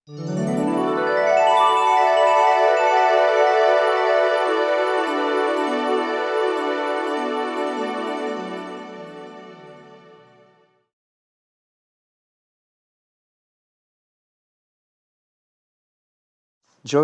Joe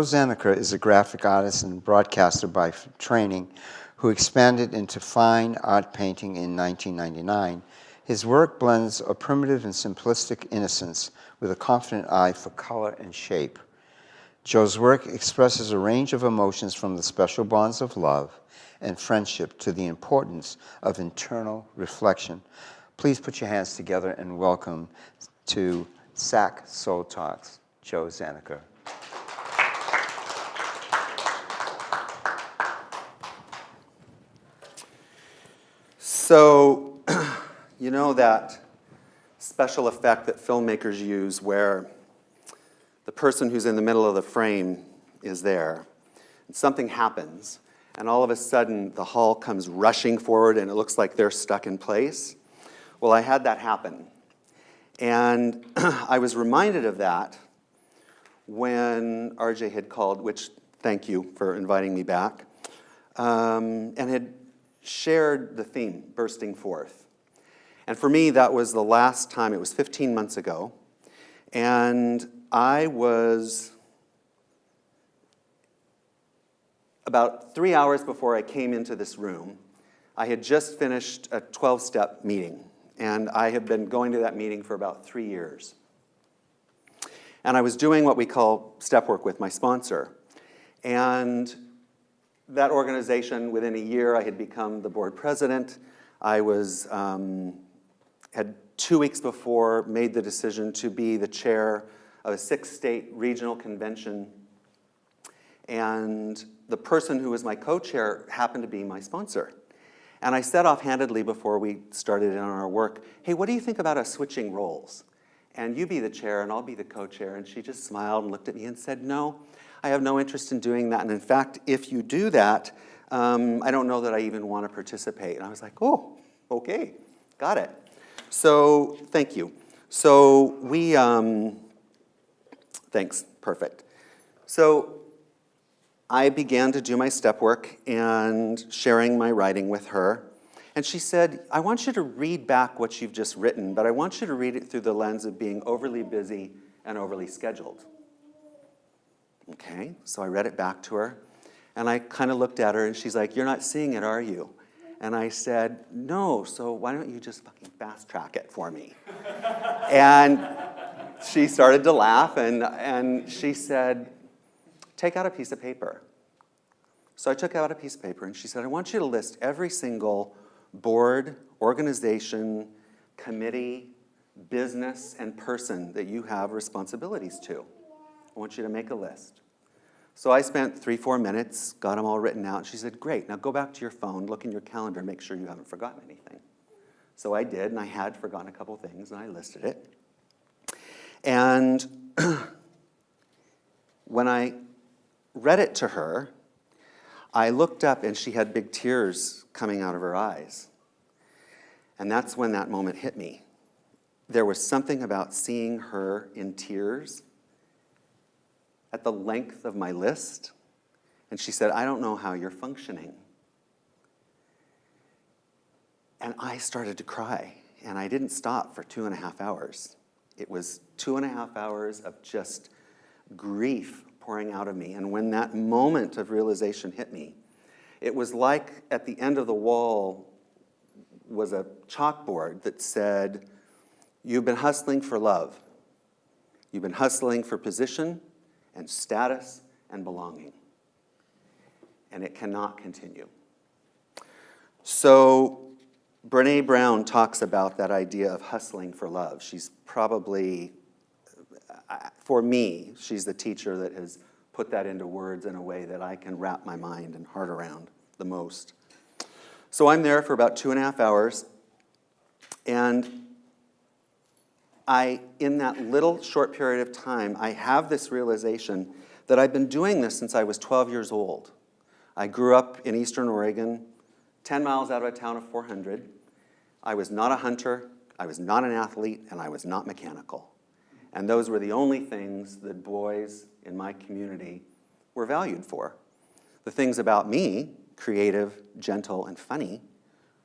Zaniker is a graphic artist and broadcaster by training who expanded into fine art painting in 1999. His work blends a primitive and simplistic innocence with a confident eye for color and shape. Joe's work expresses a range of emotions from the special bonds of love and friendship to the importance of internal reflection. Please put your hands together and welcome to SAC Soul Talks, Joe Zaniker. So, you know that special effect that filmmakers use where the person who's in the middle of the frame is there, and something happens, and all of a sudden the hall comes rushing forward and it looks like they're stuck in place? Well, I had that happen. And I was reminded of that when RJ had called, which, thank you for inviting me back, and had shared the theme, bursting forth. And for me, that was the last time. It was 15 months ago. And I was about 3 hours before I came into this room. I had just finished a 12-step meeting. And I had been going to that meeting for about 3 years. And I was doing what we call step work with my sponsor. And that organization, within a year, I had become the board president. I was, had 2 weeks before made the decision to be the chair of a 6-state regional convention. And the person who was my co-chair happened to be my sponsor. And I said offhandedly before we started in on our work, hey, what do you think about us switching roles? And you be the chair and I'll be the co-chair. And she just smiled and looked at me and said, no, I have no interest in doing that. And in fact, if you do that, I don't know that I even want to participate. And I was like, oh, okay, got it. So thank you. So we, thanks, perfect. So I began to do my step work and sharing my writing with her. And she said, I want you to read back what you've just written, but I want you to read it through the lens of being overly busy and overly scheduled. Okay, so I read it back to her, and I kind of looked at her, and she's like, you're not seeing it, are you? And I said, no, so why don't you just fucking fast track it for me? And she started to laugh, and she said, take out a piece of paper. So I took out a piece of paper, and she said, I want you to list every single board, organization, committee, business, and person that you have responsibilities to. I want you to make a list. So I spent 3-4 minutes, got them all written out. She said, great, now go back to your phone, look in your calendar, and make sure you haven't forgotten anything. So I did, and I had forgotten a couple things, and I listed it. And when I read it to her, I looked up, and she had big tears coming out of her eyes. And that's when that moment hit me. There was something about seeing her in tears at the length of my list, and she said, I don't know how you're functioning. And I started to cry, and I didn't stop for 2.5 hours. It was 2.5 hours of just grief pouring out of me, and when that moment of realization hit me, it was like at the end of the wall was a chalkboard that said, you've been hustling for love. You've been hustling for position and status and belonging. And it cannot continue. So Brené Brown talks about that idea of hustling for love. She's probably, for me, she's the teacher that has put that into words in a way that I can wrap my mind and heart around the most. So I'm there for about 2.5 hours, and in that little short period of time, I have this realization that I've been doing this since I was 12 years old. I grew up in Eastern Oregon, 10 miles out of a town of 400. I was not a hunter, I was not an athlete, and I was not mechanical. And those were the only things that boys in my community were valued for. The things about me, creative, gentle, and funny,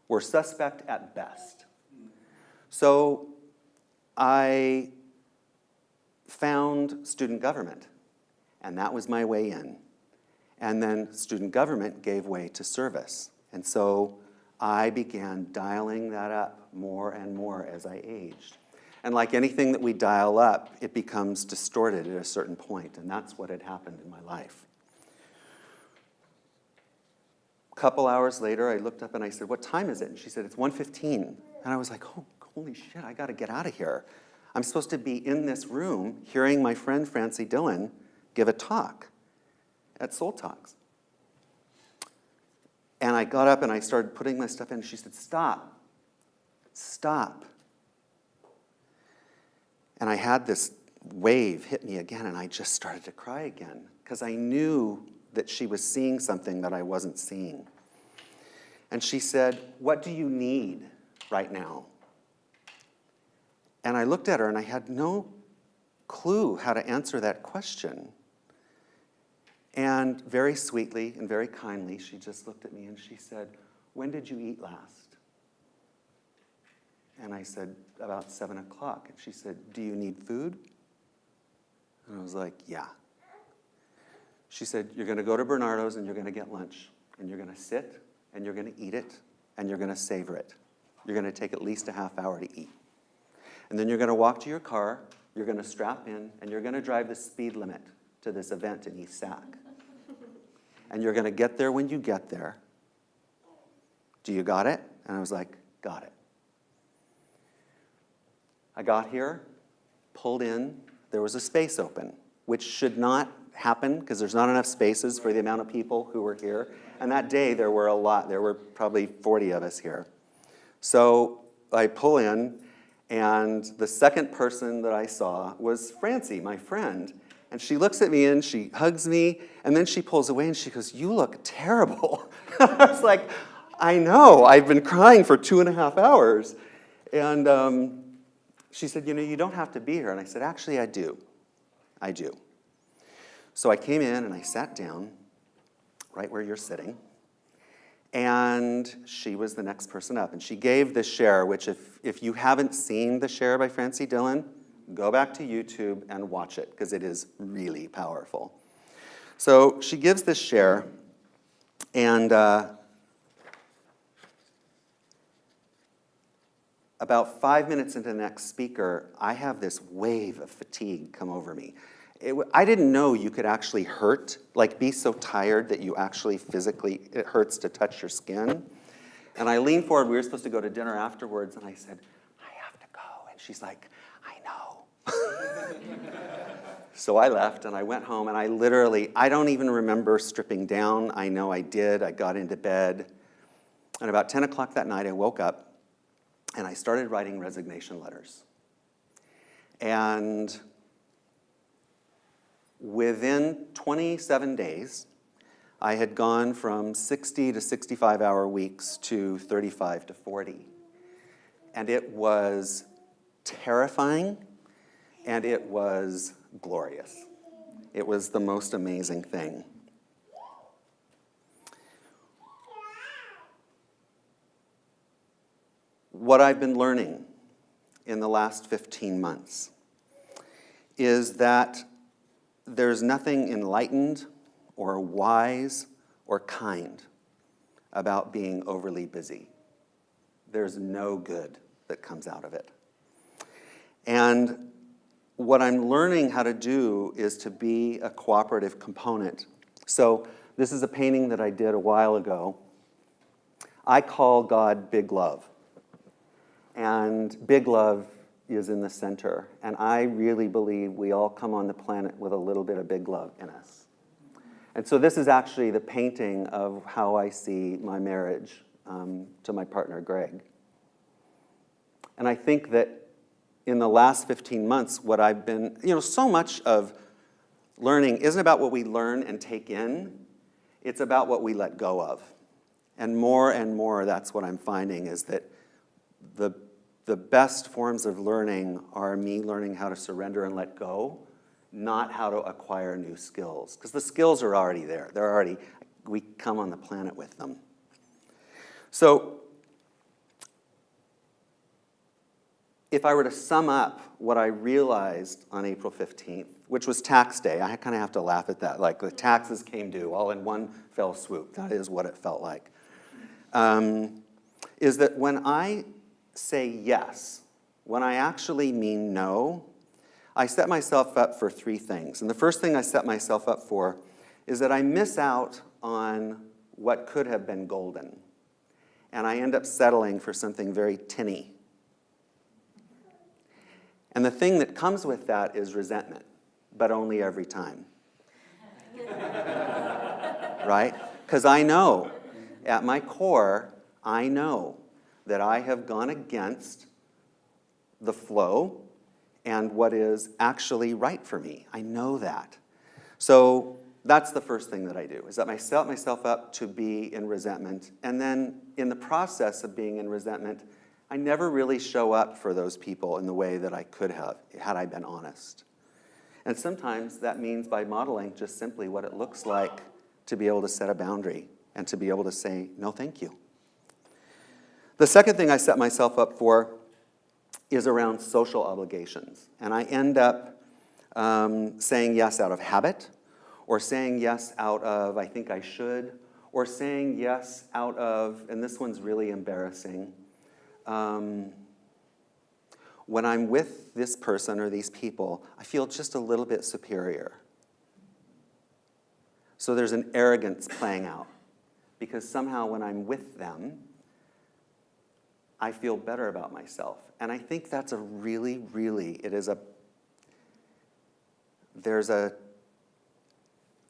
were suspect at best. So I found student government, and that was my way in. And then student government gave way to service. And so I began dialing that up more and more as I aged. And like anything that we dial up, it becomes distorted at a certain point, and that's what had happened in my life. A couple hours later, I looked up and I said, "What time is it?" And she said, "It's 1:15. And I was like, "Oh, holy shit, I gotta get out of here. I'm supposed to be in this room hearing my friend Francie Dillon give a talk at Soul Talks." And I got up and I started putting my stuff in, and she said, "Stop, stop." And I had this wave hit me again, and I just started to cry again, because I knew that she was seeing something that I wasn't seeing. And she said, "What do you need right now?" And I looked at her, and I had no clue how to answer that question. And very sweetly and very kindly, she just looked at me and she said, "When did you eat last?" And I said, "About 7 o'clock. And she said, "Do you need food?" And I was like, "Yeah." She said, "You're going to go to Bernardo's and you're going to get lunch. And you're going to sit and you're going to eat it and you're going to savor it. You're going to take at least a half hour to eat. And then you're going to walk to your car, you're going to strap in, and you're going to drive the speed limit to this event in East Sac. And you're going to get there when you get there. Do you got it?" And I was like, "Got it." I got here, pulled in, there was a space open, which should not happen because there's not enough spaces for the amount of people who were here. And that day there were a lot, there were probably 40 of us here. So I pull in, and the second person that I saw was Francie, my friend. And she looks at me and she hugs me, and then she pulls away and she goes, "You look terrible." I was like, "I know, I've been crying for 2.5 hours. And she said, "You don't have to be here." And I said, "Actually, I do. I do." So I came in and I sat down right where you're sitting. And she was the next person up. And she gave this share, which if you haven't seen the share by Francie Dillon, go back to YouTube and watch it, because it is really powerful. So she gives this share, and about 5 minutes into the next speaker, I have this wave of fatigue come over me. I didn't know you could actually hurt, like be so tired that you actually physically, it hurts to touch your skin. And I leaned forward, we were supposed to go to dinner afterwards, and I said, "I have to go." And she's like, "I know." So I left and I went home, and I don't even remember stripping down. I know I did. I got into bed. And about 10 o'clock that night, I woke up and I started writing resignation letters. And within 27 days, I had gone from 60 to 65-hour weeks to 35 to 40. And it was terrifying, and it was glorious. It was the most amazing thing. What I've been learning in the last 15 months is that there's nothing enlightened or wise or kind about being overly busy. There's no good that comes out of it. And what I'm learning how to do is to be a cooperative component. So this is a painting that I did a while ago. I call God Big Love. And Big Love is in the center. And I really believe we all come on the planet with a little bit of big love in us. And so this is actually the painting of how I see my marriage to my partner, Greg. And I think that in the last 15 months, what I've been, so much of learning isn't about what we learn and take in. It's about what we let go of. And more, that's what I'm finding, is that the the best forms of learning are me learning how to surrender and let go, not how to acquire new skills. Because the skills are already there. We come on the planet with them. So, if I were to sum up what I realized on April 15th, which was tax day, I kind of have to laugh at that. Like the taxes came due all in one fell swoop. That is what it felt like. Is that when I say yes, when I actually mean no, I set myself up for three things. And the first thing I set myself up for is that I miss out on what could have been golden. And I end up settling for something very tinny. And the thing that comes with that is resentment, but only every time. Right? Because I know, at my core, I know that I have gone against the flow and what is actually right for me. I know that. So that's the first thing that I do, is that I set myself up to be in resentment. And then in the process of being in resentment, I never really show up for those people in the way that I could have, had I been honest. And sometimes that means by modeling just simply what it looks like to be able to set a boundary and to be able to say, no, thank you. The second thing I set myself up for is around social obligations. And I end up saying yes out of habit, or saying yes out of I think I should, or saying yes out of, and this one's really embarrassing, when I'm with this person or these people, I feel just a little bit superior. So there's an arrogance playing out, because somehow when I'm with them, I feel better about myself. And I think that's there's a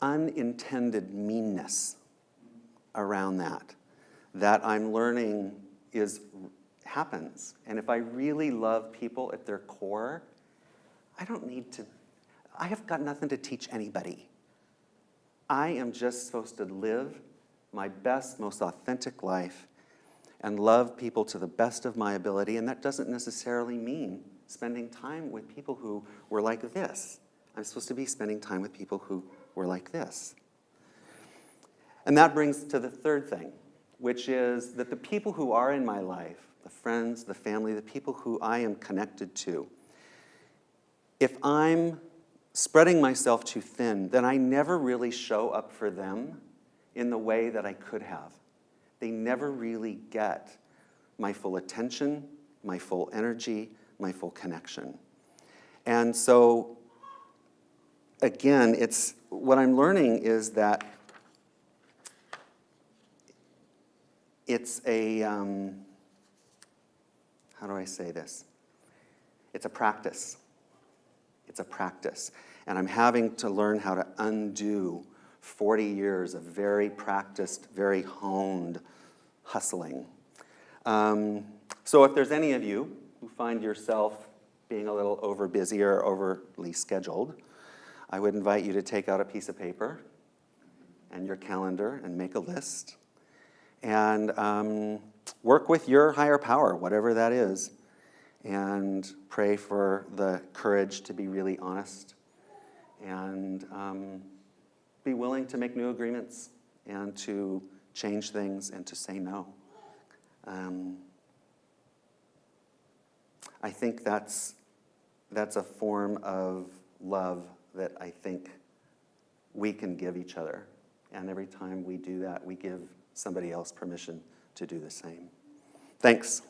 unintended meanness around that I'm learning happens. And if I really love people at their core, I have got nothing to teach anybody. I am just supposed to live my best, most authentic life and love people to the best of my ability, and that doesn't necessarily mean spending time with people who were like this. I'm supposed to be spending time with people who were like this. And that brings to the third thing, which is that the people who are in my life, the friends, the family, the people who I am connected to, if I'm spreading myself too thin, then I never really show up for them in the way that I could have. They never really get my full attention, my full energy, my full connection. And so, again, what I'm learning is that it's how do I say this? It's a practice. It's a practice. And I'm having to learn how to undo 40 years of very practiced, very honed hustling. So if there's any of you who find yourself being a little over busy or overly scheduled, I would invite you to take out a piece of paper and your calendar and make a list and work with your higher power, whatever that is, and pray for the courage to be really honest and be willing to make new agreements and to change things and to say no. I think that's a form of love that I think we can give each other. And every time we do that, we give somebody else permission to do the same. Thanks.